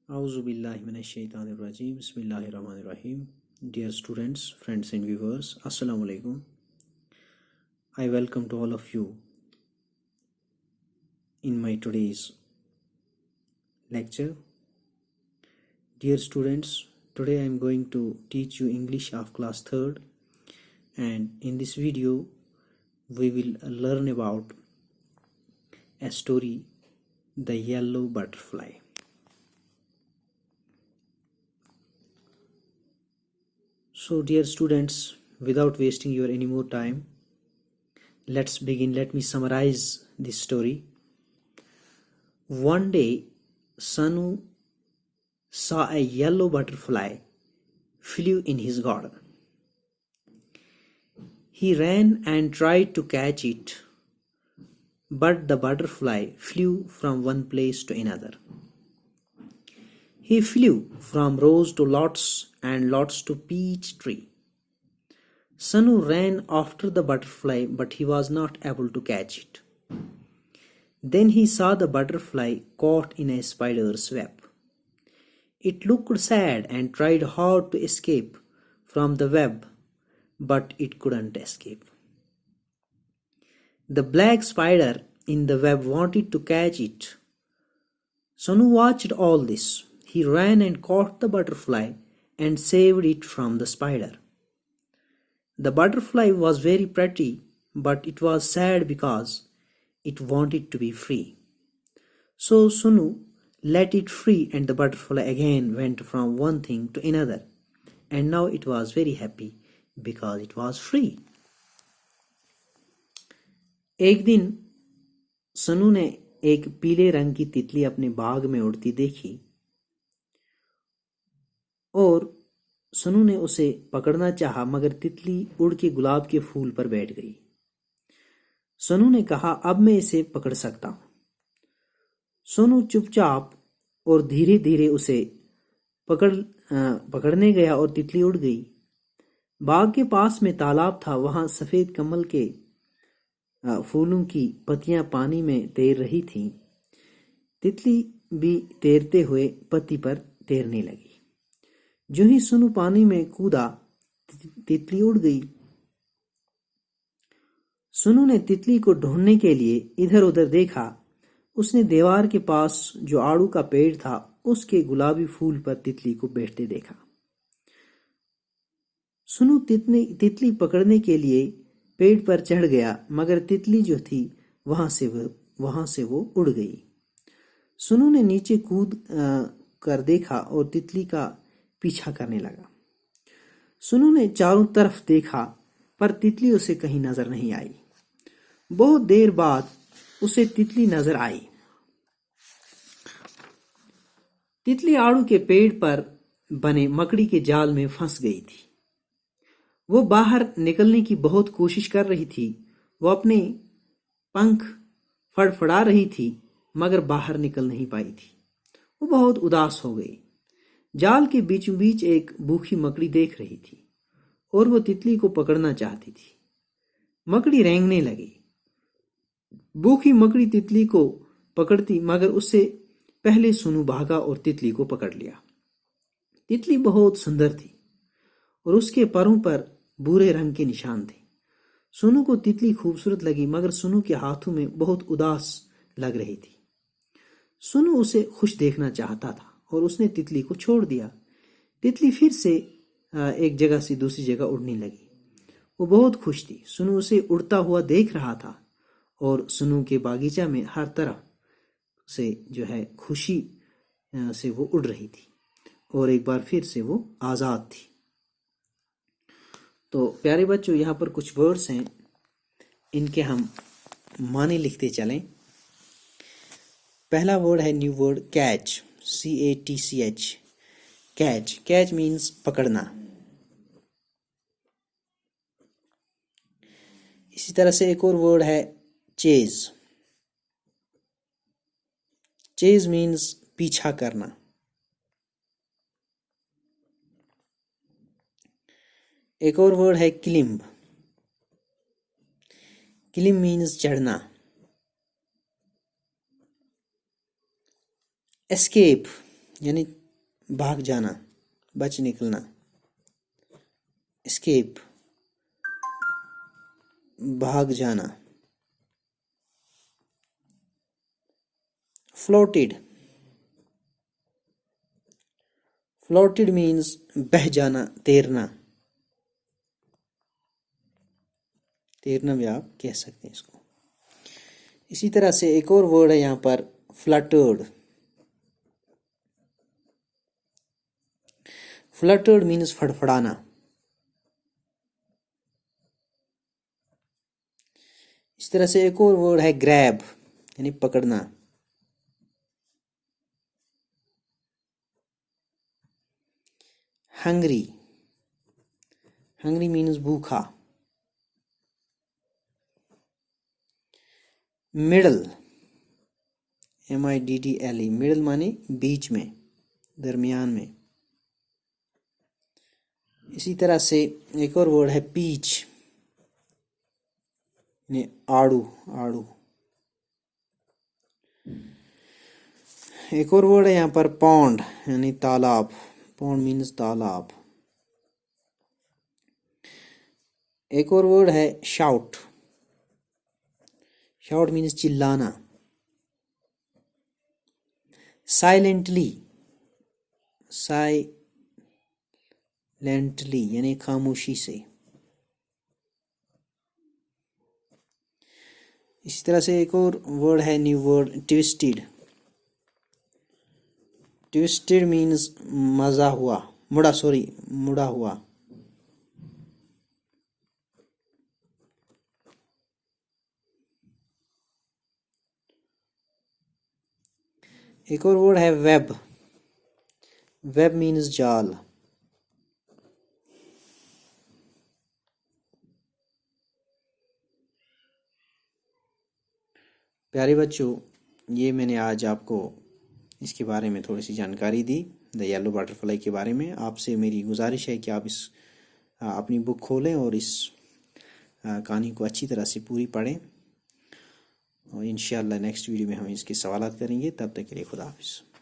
Auzubillahiminash-shaytanir-rajim. Bismillahir-rahmanir-rahim. Dear students, friends and viewers, Assalamu alaikum. I welcome to all of you in my today's lecture. Dear students, today I am going to teach you English of class 3rd, and in this video we will learn about a story, The Yellow Butterfly. So dear students, without wasting your any more time, let's begin. Let me summarize this story. One day, Sanu saw a yellow butterfly flew in his garden. He ran and tried to catch it, but the butterfly flew from one place to another. He flew from rose to lotus and lotus to peach tree. Sanu ran after the butterfly, but he was not able to catch it. Then he saw the butterfly caught in a spider's web. It looked sad and tried hard to escape from the web, but it couldn't escape. The black spider in the web wanted to catch it. Sanu watched all this. He ran and caught the butterfly and saved it from the spider. The butterfly was very pretty, but it was sad because it wanted to be free. So Sanu let it free, and the butterfly again went from one thing to another, and now it was very happy because it was free. एक दिन सनु ने एक पीले रंग की तितली अपने बाग में उड़ती देखी और सनु ने उसे पकड़ना चाहा, मगर तितली उड़ के गुलाब के फूल पर बैठ गई। सनु ने कहा, अब मैं इसे पकड़ सकता हूं। सनु चुपचाप और धीरे धीरे उसे पकड़ने गया और तितली उड़ गई। बाग के पास में तालाब था, वहां सफेद कमल के फूलों की पत्तियां पानी में तैर रही थीं। तितली भी तैरते हुए पत्ती पर तैरने लगी। जो ही सनु पानी में कूदा, तितली उड़ गई। सनु ने तितली को ढूंढने के लिए इधर उधर देखा। उसने दीवार के पास जो आड़ू का पेड़ था, उसके गुलाबी फूल पर तितली को बैठते देखा। सनु तितली पकड़ने के लिए पेड़ पर चढ़ गया, मगर तितली जो थी वहां से वो उड़ गई। सनु ने नीचे कूद कर देखा और तितली का पीछा करने लगा। सनु ने चारों तरफ देखा, पर तितली उसे कहीं नजर नहीं आई। बहुत देर बाद उसे तितली नजर आई। तितली आड़ू के पेड़ पर बने मकड़ी के जाल में फंस गई थी। वो बाहर निकलने की बहुत कोशिश कर रही थी। वो अपने पंख फड़फड़ा रही थी, मगर बाहर निकल नहीं पाई थी। वो बहुत उदास हो गई। जाल के बीचों बीच एक भूखी मकड़ी देख रही थी और वो तितली को पकड़ना चाहती थी। मकड़ी रेंगने लगी। भूखी मकड़ी तितली को पकड़ती, मगर उससे पहले सनु भागा और तितली को पकड़ लिया। तितली बहुत सुंदर थी और उसके पैरों पर भूरे रंग के निशान थे। सनु को तितली खूबसूरत लगी, मगर सनु के हाथों में बहुत उदास लग रही थी। सनु उसे खुश देखना चाहता था और उसने तितली को छोड़ दिया। तितली फिर से एक जगह से दूसरी जगह उड़ने लगी। वो बहुत खुश थी। सनु उसे उड़ता हुआ देख रहा था और सनु के बागीचा में हर तरफ से जो है खुशी से वो उड़ रही थी और एक बार फिर से वो आज़ाद थी। तो प्यारे बच्चों, यहाँ पर कुछ वर्ड्स हैं, इनके हम माने लिखते चलें। पहला वर्ड है new word catch, CATCH, catch. Catch means पकड़ना। इसी तरह से एक और वर्ड है चेज। चेज मीन्स पीछा करना। एक और वर्ड है क्लिम्ब। क्लिम्ब मीन्स चढ़ना। एस्केप यानी भाग जाना, बच निकलना। एस्केप, भाग जाना। फ्लोटेड, फ्लोटेड मीन्स बह जाना, तैरना। तैरना भी आप कह सकते हैं इसको। इसी तरह से एक और वर्ड है यहाँ पर, फ्लटर्ड। Fluttered means फड़फड़ाना। इस तरह से एक और वर्ड है ग्रैब, यानी पकड़ना। हंग्री, हंग्री मीन्स भूखा। मिडल, MIDDLE, मिडल माने बीच में, दरमियान में। इसी तरह से एक और वर्ड है पीच, यानी आड़ू, आड़ू। एक और वर्ड है यहाँ पर पॉन्ड, यानी तालाब। पॉन्ड मीन्स तालाब। एक और वर्ड है शाउट, शाउट मीन्स चिल्लाना। साइलेंटली, साइलेंटली यानी खामोशी से। इसी तरह से एक और वर्ड है, new word, twisted. Twisted means मजा हुआ, मुड़ा हुआ। एक और वर्ड है वेब, वेब मीन्स जाल। प्यारे बच्चों, ये मैंने आज आपको इसके बारे में थोड़ी सी जानकारी दी, द येलो बटरफ्लाई के बारे में। आपसे मेरी गुजारिश है कि आप इस अपनी बुक खोलें और इस कहानी को अच्छी तरह से पूरी पढ़ें, और इंशाअल्लाह नेक्स्ट वीडियो में हम इसके सवालात करेंगे। तब तक के लिए खुदा हाफिज़।